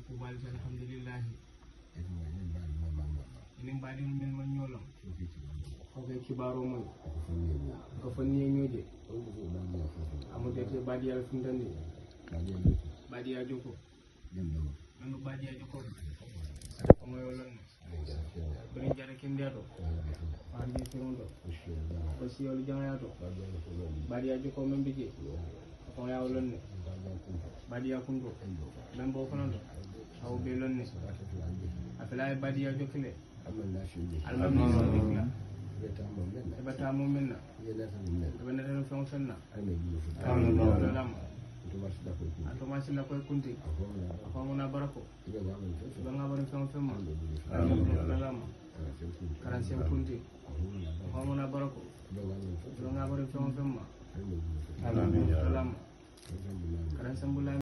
kubal alhamdulillah enen baadi men man ñolom okay kibaro moy ko fanni ñoje amude te baadi yalla fundandi baadi ya joko nanu baadi ya joko ko moy lon bari jare ken dedo baadi serondo ko si yolu jangato baadi ya joko men bije ko yaw lon ne baadi ya kundo men bo fanando aw be lon ne afala baadi ya jokle alhamdulillah beta mo menna bena tan fonctionna to masila koy kunti ko mona barako ba ngabari fonction ma alhamdulillah karan sem kunti ko mona barako ba ngabari fonction ma alhamdulillah karan sem